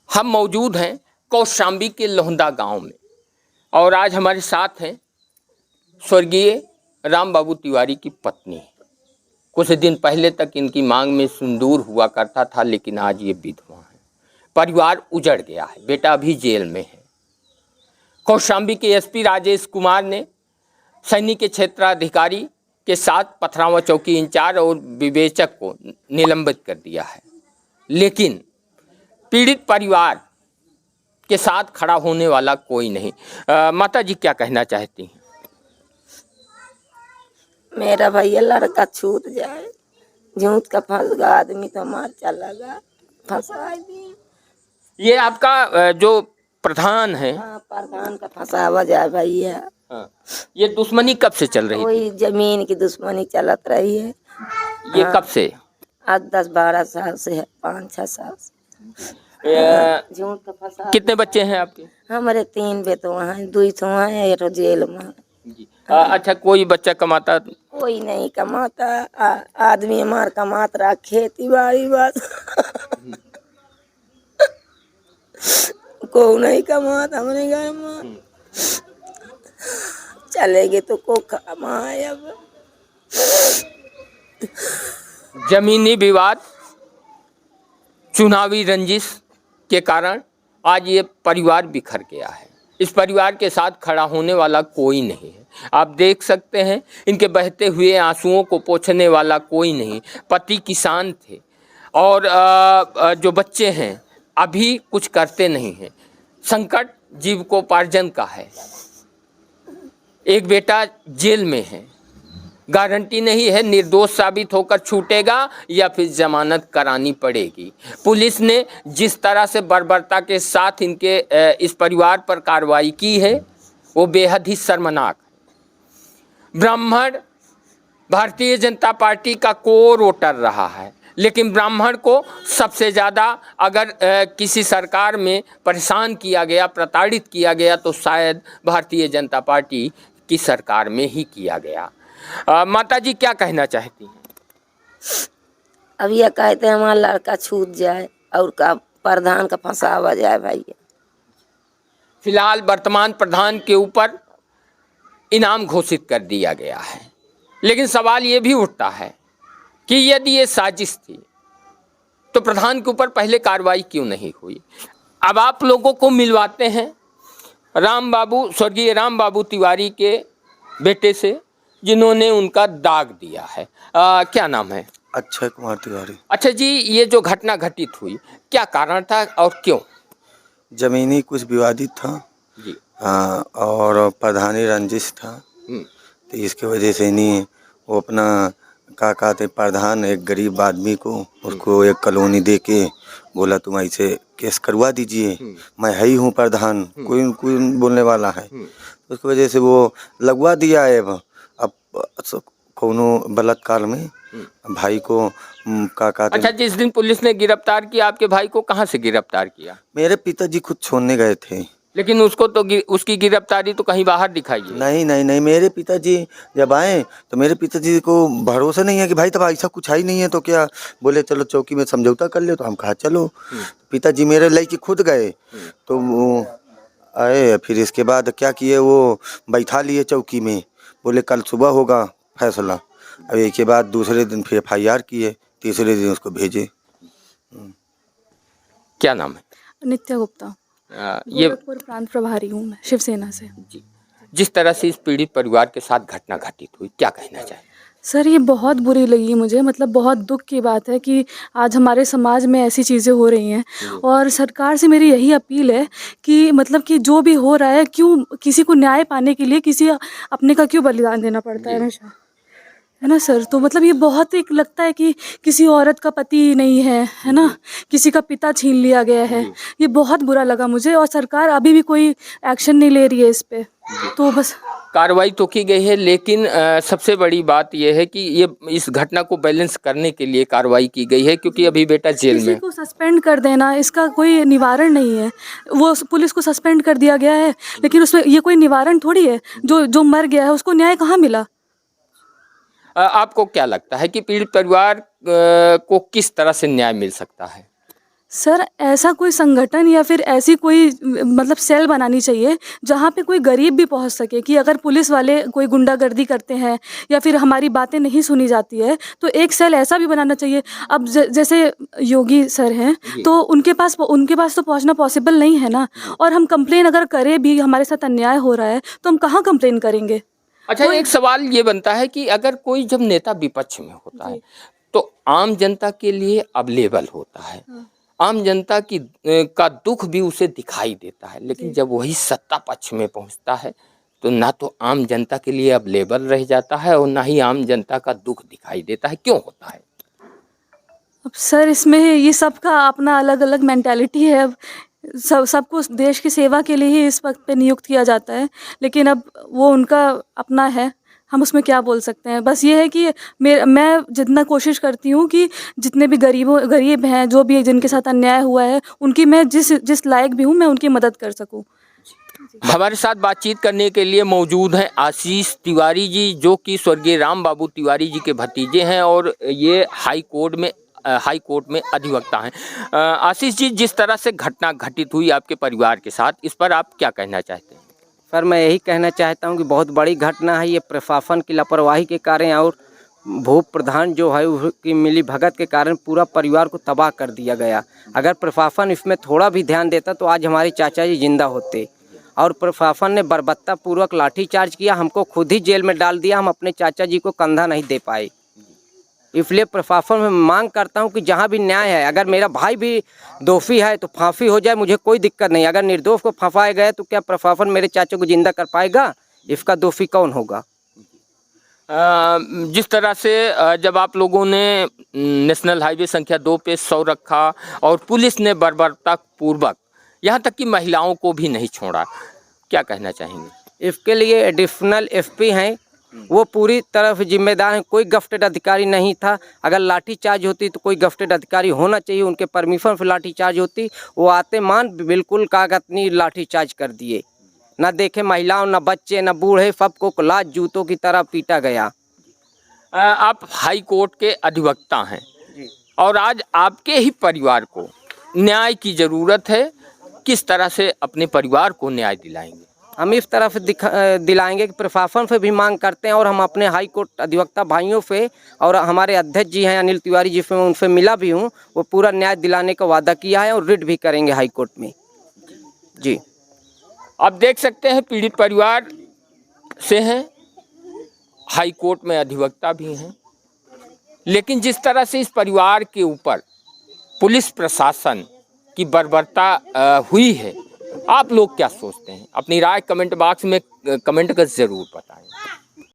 हम मौजूद हैं कौशाम्बी के लोहंदा गांव में और आज हमारे साथ हैं स्वर्गीय राम बाबू तिवारी की पत्नी। कुछ दिन पहले तक इनकी मांग में सिंदूर हुआ करता था, लेकिन आज ये विधवा है। परिवार उजड़ गया है, बेटा अभी जेल में है। कौशाम्बी के एसपी राजेश कुमार ने सैनिक के क्षेत्राधिकारी के साथ पथरावा चौकी इंचार्ज और विवेचक को निलंबित कर दिया है, लेकिन पीड़ित परिवार के साथ खड़ा होने वाला कोई नहीं। माता जी क्या कहना चाहती हैं? मेरा भैया लड़का छूट जाए, झूठ का फंस गया आदमी तो मार चला गया, फंसा दिए। ये आपका जो प्रधान है? हाँ, प्रधान का फंसावा जाए भैया। हाँ। ये दुश्मनी कब से चल रही कोई जमीन की दुश्मनी चलत रही है। ये कब से? आज 10-12 साल से है, 5-6 साल से। झूठ का फंसा। कितने बच्चे हैं आपके? हमारे 3 बेटवा हैं, 2 तो हैं, एक जेल में। अच्छा, कोई बच्चा कमाता? कोई नहीं कमाता, आदमी हमार कमात रहा खेती बाड़ी बस। को नहीं कमाता हमारे घर में, चलेगे तो को कमाए। अब जमीनी विवाद, चुनावी रंजिश के कारण आज ये परिवार बिखर गया है। इस परिवार के साथ खड़ा होने वाला कोई नहीं है। आप देख सकते हैं इनके बहते हुए आंसुओं को पोंछने वाला कोई नहीं। पति किसान थे और जो बच्चे हैं अभी कुछ करते नहीं हैं। संकट जीविकोपार्जन का है। एक बेटा जेल में है, गारंटी नहीं है निर्दोष साबित होकर छूटेगा या फिर जमानत करानी पड़ेगी। पुलिस ने जिस तरह से बर्बरता के साथ इनके इस परिवार पर कार्रवाई की है वो बेहद ही शर्मनाक है। ब्राह्मण भारतीय जनता पार्टी का कोर वोटर रहा है, लेकिन ब्राह्मण को सबसे ज़्यादा अगर किसी सरकार में परेशान किया गया, प्रताड़ित किया गया तो शायद भारतीय जनता पार्टी की सरकार में ही किया गया। माता जी क्या कहना चाहती हैं? अब ये कहते हैं हमारा लड़का छूट जाए और का प्रधान का फंसावा जाए भैया। फिलहाल वर्तमान प्रधान के ऊपर इनाम घोषित कर दिया गया है, लेकिन सवाल ये भी उठता है कि यदि ये साजिश थी तो प्रधान के ऊपर पहले कार्रवाई क्यों नहीं हुई? अब आप लोगों को मिलवाते हैं राम बाबू, स्वर्गीय राम बाबू तिवारी के बेटे से, जिन्होंने उनका दाग दिया है। क्या नाम है? अक्षय कुमार तिवारी। अच्छा जी, ये जो घटना घटित हुई क्या कारण था और क्यों? जमीनी कुछ विवादित था जी। हाँ, और प्रधानी रंजिश था, तो इसके वजह से नहीं वो अपना क्या कहते प्रधान एक गरीब आदमी को उसको एक कॉलोनी दे के बोला तुम ऐसे केस करवा दीजिए, मैं है ही हूँ प्रधान, कोई कोई बोलने वाला है, उसकी वजह से वो लगवा दिया है। अब कोनो बलात्कार में भाई को क्या कहते। अच्छा, जिस दिन पुलिस ने गिरफ्तार किया आपके भाई को, कहाँ से गिरफ्तार किया? मेरे पिताजी खुद छोड़ने गए थे, लेकिन उसको तो उसकी गिरफ्तारी तो कहीं बाहर दिखाई है। नहीं नहीं नहीं, मेरे पिताजी जब आए तो मेरे पिताजी को भरोसा नहीं है कि भाई तब ऐसा कुछ ही नहीं है, तो क्या बोले चलो चौकी में समझौता कर ले, तो हम कहा चलो। पिताजी मेरे लेके खुद गए, तो वो आए, फिर इसके बाद क्या किए वो बैठा लिए चौकी में, बोले कल सुबह होगा फैसला। अब एक के बाद दूसरे दिन फिर FIR किए, तीसरे दिन उसको भेजे। क्या नाम है? नित्या गुप्ता। ये गोरखपुर प्रांत प्रभारी हूँ मैं, शिवसेना से। जी, जिस तरह से इस पीड़ित परिवार के साथ घटना घटित हुई, क्या कहना चाहिए? सर ये बहुत बुरी लगी मुझे, मतलब बहुत दुख की बात है कि आज हमारे समाज में ऐसी चीज़ें हो रही हैं। और सरकार से मेरी यही अपील है कि मतलब कि जो भी हो रहा है, क्यों किसी को न्याय पाने के लिए किसी अपने का क्यों बलिदान देना पड़ता है हमेशा, है ना सर? तो मतलब ये बहुत एक लगता है कि किसी औरत का पति नहीं है ना, किसी का पिता छीन लिया गया है। ये बहुत बुरा लगा मुझे, और सरकार अभी भी कोई एक्शन नहीं ले रही है इस पे। तो बस कार्रवाई तो की गई है, लेकिन सबसे बड़ी बात यह है कि ये इस घटना को बैलेंस करने के लिए कार्रवाई की गई है, क्योंकि अभी बेटा जेल में। किसी को सस्पेंड कर देना इसका कोई निवारण नहीं है। वो पुलिस को सस्पेंड कर दिया गया है, लेकिन उसमें ये कोई निवारण थोड़ी है। जो मर गया है उसको न्याय कहाँ मिला? आपको क्या लगता है कि पीड़ित परिवार को किस तरह से न्याय मिल सकता है? सर ऐसा कोई संगठन या फिर ऐसी कोई मतलब सेल बनानी चाहिए जहाँ पे कोई गरीब भी पहुँच सके, कि अगर पुलिस वाले कोई गुंडागर्दी करते हैं या फिर हमारी बातें नहीं सुनी जाती है तो एक सेल ऐसा भी बनाना चाहिए। अब जैसे योगी सर हैं तो उनके पास तो पहुँचना पॉसिबल नहीं है ना, और हम कंप्लेन अगर करें भी, हमारे साथ अन्याय हो रहा है तो हम कहाँ कंप्लेन करेंगे। अच्छा, एक सवाल ये बनता है कि अगर कोई जब नेता विपक्ष में होता है तो आम जनता के लिए अवेलेबल होता है, आम जनता की का दुख भी उसे दिखाई देता है, लेकिन जब वही सत्ता पक्ष में पहुंचता है तो ना तो आम जनता के लिए अवेलेबल रह जाता है और ना ही आम जनता का दुख दिखाई देता है। क्यों होता है? अब सर इसमें ये सबका अपना अलग अलग मेंटालिटी है। अब सबको देश की सेवा के लिए ही इस वक्त पे नियुक्त किया जाता है, लेकिन अब वो उनका अपना है, हम उसमें क्या बोल सकते हैं। बस ये है कि मैं जितना कोशिश करती हूँ कि जितने भी गरीब हैं, जो भी जिनके साथ अन्याय हुआ है, उनकी मैं जिस लायक भी हूँ मैं उनकी मदद कर सकूँ। हमारे साथ बातचीत करने के लिए मौजूद हैं आशीष तिवारी जी, जो कि स्वर्गीय राम बाबू तिवारी जी के भतीजे हैं और ये हाई कोर्ट में अधिवक्ता हैं। आशीष जी, जिस तरह से घटना घटित हुई आपके परिवार के साथ, इस पर आप क्या कहना चाहते हैं? सर मैं यही कहना चाहता हूँ कि बहुत बड़ी घटना है ये, प्रशासन की लापरवाही के कारण और भूप प्रधान जो है उसकी मिली भगत के कारण पूरा परिवार को तबाह कर दिया गया। अगर प्रशासन इसमें थोड़ा भी ध्यान देता तो आज हमारे चाचा जी जिंदा होते, और प्रशासन ने बर्बरता पूर्वक लाठीचार्ज किया, हमको खुद ही जेल में डाल दिया, हम अपने चाचा जी को कंधा नहीं दे पाए। इसलिए प्रशासन में मांग करता हूं कि जहां भी न्याय है, अगर मेरा भाई भी दोषी है तो फांसी हो जाए, मुझे कोई दिक्कत नहीं। अगर निर्दोष को फंसाया गया तो क्या प्रशासन मेरे चाचा को जिंदा कर पाएगा? इसका दोषी कौन होगा? जिस तरह से जब आप लोगों ने नेशनल हाईवे संख्या 2 पे 100 रखा और पुलिस ने बर्बरता पूर्वक यहाँ तक कि महिलाओं को भी नहीं छोड़ा, क्या कहना चाहेंगे? इसके लिए एडिशनल एसपी हैं, वो पूरी तरह जिम्मेदार हैं। कोई गफ्टेड अधिकारी नहीं था। अगर लाठीचार्ज होती तो कोई गफ्टेड अधिकारी होना चाहिए, उनके परमिशन से लाठीचार्ज होती। वो आते मान बिल्कुल कागतनी लाठीचार्ज कर दिए, ना देखे महिलाओं, ना बच्चे, ना बूढ़े, सबको लात जूतों की तरह पीटा गया। आप हाई कोर्ट के अधिवक्ता हैं और आज आपके ही परिवार को न्याय की ज़रूरत है। किस तरह से अपने परिवार को न्याय दिलाएंगे? हम इस तरफ दिलाएंगे कि प्रशासन से भी मांग करते हैं, और हम अपने हाई कोर्ट अधिवक्ता भाइयों से और हमारे अध्यक्ष जी हैं अनिल तिवारी जी से, मैं उनसे मिला भी हूँ, वो पूरा न्याय दिलाने का वादा किया है और रिट भी करेंगे हाई कोर्ट में। जी आप देख सकते हैं पीड़ित परिवार से हैं, हाई कोर्ट में अधिवक्ता भी हैं, लेकिन जिस तरह से इस परिवार के ऊपर पुलिस प्रशासन की बर्बरता हुई है, आप लोग क्या सोचते हैं? अपनी राय कमेंट बॉक्स में कमेंट कर ज़रूर बताएं।